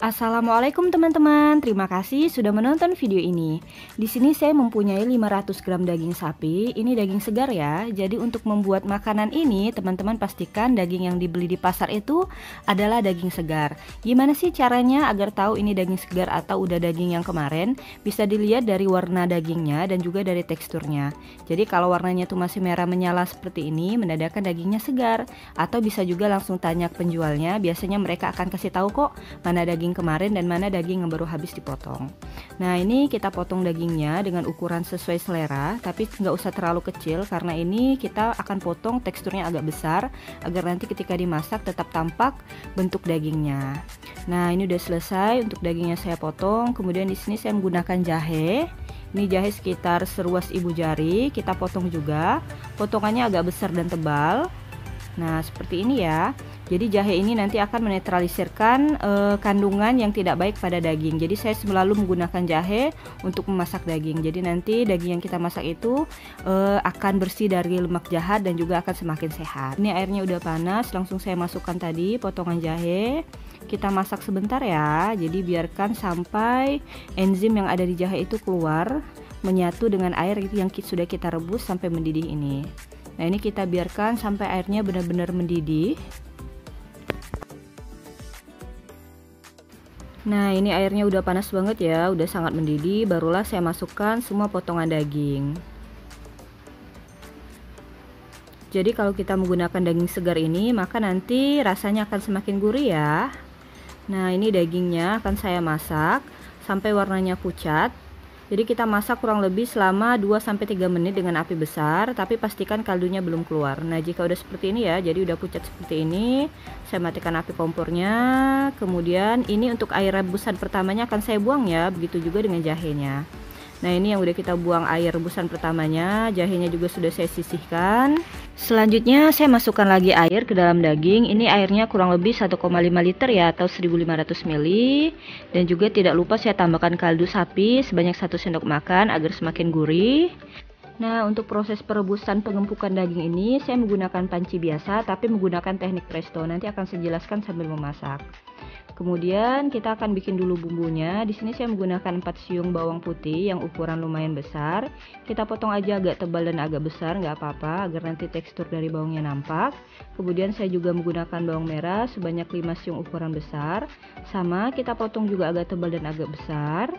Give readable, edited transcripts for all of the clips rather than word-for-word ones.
Assalamualaikum teman-teman, terima kasih sudah menonton video ini. Di sini saya mempunyai 500 gram daging sapi, ini daging segar ya. Jadi untuk membuat makanan ini, teman-teman pastikan daging yang dibeli di pasar itu adalah daging segar. Gimana sih caranya agar tahu ini daging segar atau udah daging yang kemarin? Bisa dilihat dari warna dagingnya dan juga dari teksturnya. Jadi kalau warnanya tuh masih merah menyala seperti ini, menandakan dagingnya segar. Atau bisa juga langsung tanya ke penjualnya, biasanya mereka akan kasih tahu kok mana daging kemarin dan mana daging yang baru habis dipotong. Nah, ini kita potong dagingnya dengan ukuran sesuai selera, tapi nggak usah terlalu kecil karena ini kita akan potong teksturnya agak besar agar nanti ketika dimasak tetap tampak bentuk dagingnya. Nah, ini udah selesai untuk dagingnya saya potong. Kemudian di sini saya menggunakan jahe. Ini jahe sekitar seruas ibu jari, kita potong juga. Potongannya agak besar dan tebal. Nah, seperti ini ya. Jadi jahe ini nanti akan menetralisirkan kandungan yang tidak baik pada daging. Jadi saya selalu menggunakan jahe untuk memasak daging. Jadi nanti daging yang kita masak itu akan bersih dari lemak jahat dan juga akan semakin sehat. Ini airnya udah panas, langsung saya masukkan tadi potongan jahe. Kita masak sebentar ya. Jadi biarkan sampai enzim yang ada di jahe itu keluar, menyatu dengan air yang sudah kita rebus sampai mendidih ini. Nah, ini kita biarkan sampai airnya benar-benar mendidih. Nah, ini airnya udah panas banget ya, udah sangat mendidih. Barulah saya masukkan semua potongan daging. Jadi kalau kita menggunakan daging segar ini, maka nanti rasanya akan semakin gurih ya. Nah, ini dagingnya akan saya masak sampai warnanya pucat. Jadi kita masak kurang lebih selama 2-3 menit dengan api besar, tapi pastikan kaldunya belum keluar. Nah, jika udah seperti ini ya, jadi udah pucat seperti ini, saya matikan api kompornya. Kemudian ini untuk air rebusan pertamanya akan saya buang ya, begitu juga dengan jahenya. Nah, ini yang udah kita buang air rebusan pertamanya, jahenya juga sudah saya sisihkan. Selanjutnya saya masukkan lagi air ke dalam daging. Ini airnya kurang lebih 1,5 liter ya, atau 1500 ml. Dan juga tidak lupa saya tambahkan kaldu sapi sebanyak 1 sendok makan agar semakin gurih. Nah, untuk proses perebusan pengempukan daging ini saya menggunakan panci biasa tapi menggunakan teknik presto. Nanti akan saya jelaskan sambil memasak. Kemudian kita akan bikin dulu bumbunya. Di sini saya menggunakan 4 siung bawang putih yang ukuran lumayan besar. Kita potong aja agak tebal dan agak besar, nggak apa-apa, agar nanti tekstur dari bawangnya nampak. Kemudian saya juga menggunakan bawang merah sebanyak 5 siung ukuran besar. Sama kita potong juga agak tebal dan agak besar.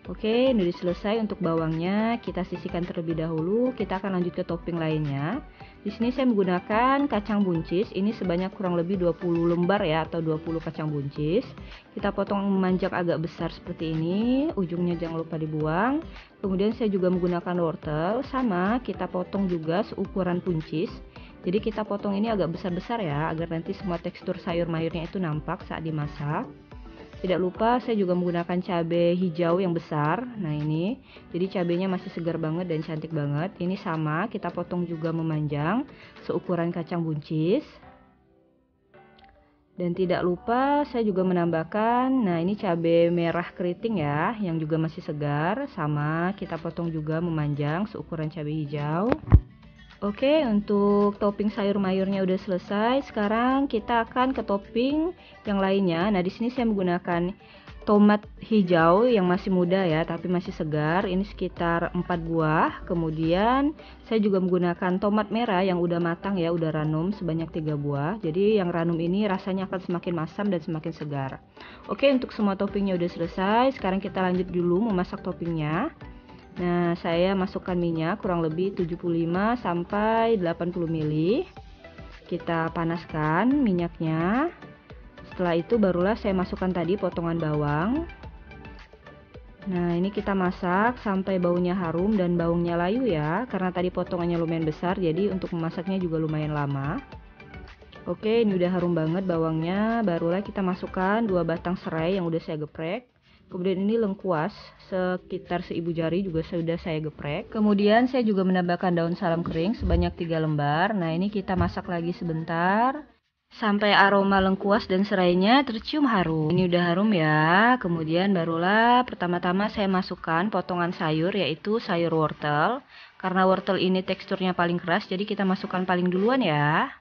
Oke, ini sudah selesai untuk bawangnya. Kita sisihkan terlebih dahulu. Kita akan lanjut ke topping lainnya. Di sini saya menggunakan kacang buncis. Ini sebanyak kurang lebih 20 lembar ya, atau 20 kacang buncis. Kita potong memanjang agak besar seperti ini. Ujungnya jangan lupa dibuang. Kemudian saya juga menggunakan wortel. Sama, kita potong juga seukuran buncis. Jadi kita potong ini agak besar-besar ya, agar nanti semua tekstur sayur mayurnya itu nampak saat dimasak. Tidak lupa saya juga menggunakan cabai hijau yang besar. Nah, ini jadi cabainya masih segar banget dan cantik banget. Ini sama, kita potong juga memanjang seukuran kacang buncis. Dan tidak lupa saya juga menambahkan, nah ini cabai merah keriting ya, yang juga masih segar. Sama, kita potong juga memanjang seukuran cabai hijau. Oke, untuk topping sayur mayurnya udah selesai. Sekarang kita akan ke topping yang lainnya. Nah, di sini saya menggunakan tomat hijau yang masih muda ya, tapi masih segar. Ini sekitar 4 buah. Kemudian saya juga menggunakan tomat merah yang udah matang ya, udah ranum sebanyak 3 buah. Jadi yang ranum ini rasanya akan semakin masam dan semakin segar. Oke, untuk semua toppingnya udah selesai. Sekarang kita lanjut dulu memasak toppingnya. Nah, saya masukkan minyak kurang lebih 75 sampai 80 ml. Kita panaskan minyaknya. Setelah itu barulah saya masukkan tadi potongan bawang. Nah, ini kita masak sampai baunya harum dan baunya layu ya, karena tadi potongannya lumayan besar, jadi untuk memasaknya juga lumayan lama. Oke, ini udah harum banget bawangnya. Barulah kita masukkan 2 batang serai yang udah saya geprek. Kemudian ini lengkuas sekitar seibu jari juga sudah saya geprek. Kemudian saya juga menambahkan daun salam kering sebanyak 3 lembar. Nah, ini kita masak lagi sebentar sampai aroma lengkuas dan serainya tercium harum. Ini udah harum ya. Kemudian barulah pertama-tama saya masukkan potongan sayur, yaitu sayur wortel. Karena wortel ini teksturnya paling keras, jadi kita masukkan paling duluan ya.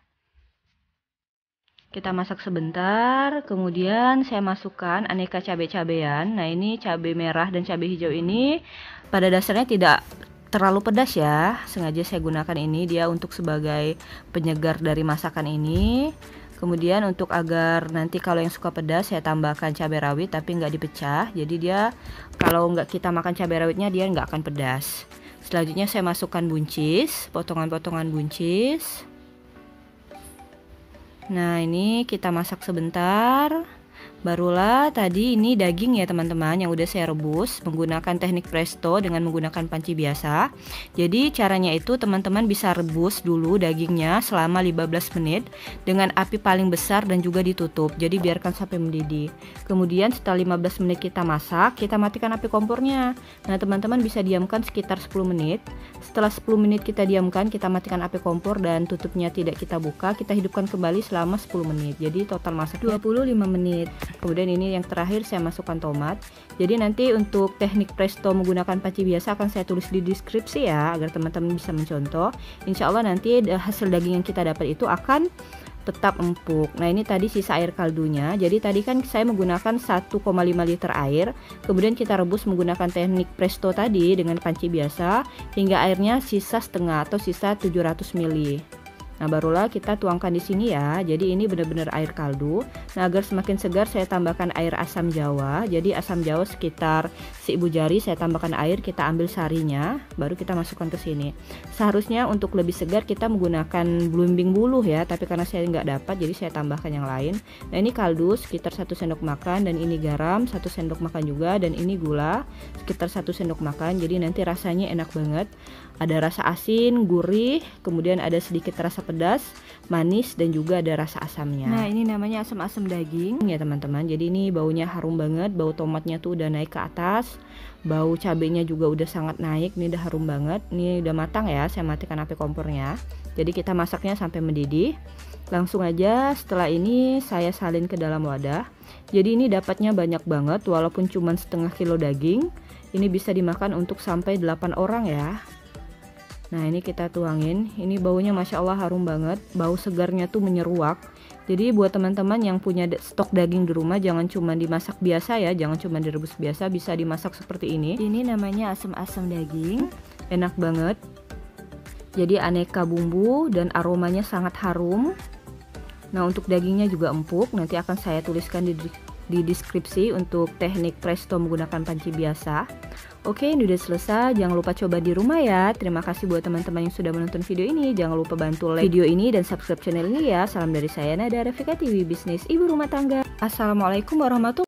Kita masak sebentar, kemudian saya masukkan aneka cabai-cabean. Nah, ini cabai merah dan cabai hijau ini pada dasarnya tidak terlalu pedas ya. Sengaja saya gunakan ini, dia untuk sebagai penyegar dari masakan ini. Kemudian untuk agar nanti kalau yang suka pedas saya tambahkan cabai rawit tapi nggak dipecah. Jadi dia kalau nggak kita makan cabai rawitnya dia nggak akan pedas. Selanjutnya saya masukkan buncis, potongan-potongan buncis. Nah, ini kita masak sebentar. Barulah tadi ini daging ya teman-teman yang udah saya rebus menggunakan teknik presto dengan menggunakan panci biasa. Jadi caranya itu teman-teman bisa rebus dulu dagingnya selama 15 menit dengan api paling besar dan juga ditutup. Jadi biarkan sampai mendidih. Kemudian setelah 15 menit kita masak, kita matikan api kompornya. Nah, teman-teman bisa diamkan sekitar 10 menit. Setelah 10 menit kita diamkan, kita matikan api kompor dan tutupnya tidak kita buka. Kita hidupkan kembali selama 10 menit. Jadi total masaknya 25 menit. Kemudian ini yang terakhir saya masukkan tomat. Jadi nanti untuk teknik presto menggunakan panci biasa akan saya tulis di deskripsi ya, agar teman-teman bisa mencontoh. Insya Allah nanti hasil daging yang kita dapat itu akan tetap empuk. Nah, ini tadi sisa air kaldunya. Jadi tadi kan saya menggunakan 1,5 liter air. Kemudian kita rebus menggunakan teknik presto tadi dengan panci biasa hingga airnya sisa setengah atau sisa 700 ml. Nah, barulah kita tuangkan di sini ya. Jadi ini benar-benar air kaldu. Nah, agar semakin segar saya tambahkan air asam jawa. Jadi asam jawa sekitar seibu jari saya tambahkan air, kita ambil sarinya, baru kita masukkan ke sini. Seharusnya untuk lebih segar kita menggunakan blumbing buluh ya, tapi karena saya nggak dapat jadi saya tambahkan yang lain. Nah, ini kaldu sekitar 1 sendok makan dan ini garam 1 sendok makan juga dan ini gula sekitar 1 sendok makan. Jadi nanti rasanya enak banget. Ada rasa asin, gurih, kemudian ada sedikit rasa pedas, manis, dan juga ada rasa asamnya. Nah, ini namanya asam-asam daging ya teman-teman. Jadi ini baunya harum banget, bau tomatnya tuh udah naik ke atas, bau cabenya juga udah sangat naik, ini udah harum banget. Ini udah matang ya, saya matikan api kompornya. Jadi kita masaknya sampai mendidih. Langsung aja setelah ini saya salin ke dalam wadah. Jadi ini dapatnya banyak banget, walaupun cuma setengah kilo daging. Ini bisa dimakan untuk sampai 8 orang ya. Nah, ini kita tuangin. Ini baunya Masya Allah harum banget. Bau segarnya tuh menyeruak. Jadi buat teman-teman yang punya stok daging di rumah, jangan cuma dimasak biasa ya, jangan cuma direbus biasa, bisa dimasak seperti ini. Ini namanya asam-asam daging. Enak banget. Jadi aneka bumbu dan aromanya sangat harum. Nah, untuk dagingnya juga empuk. Nanti akan saya tuliskan di deskripsi untuk teknik presto menggunakan panci biasa. Oke, ini udah selesai. Jangan lupa coba di rumah ya. Terima kasih buat teman-teman yang sudah menonton video ini. Jangan lupa bantu like video ini dan subscribe channel ini ya. Salam dari saya Nada Rafika TV Bisnis Ibu Rumah Tangga. Assalamualaikum warahmatullahi wabarakatuh.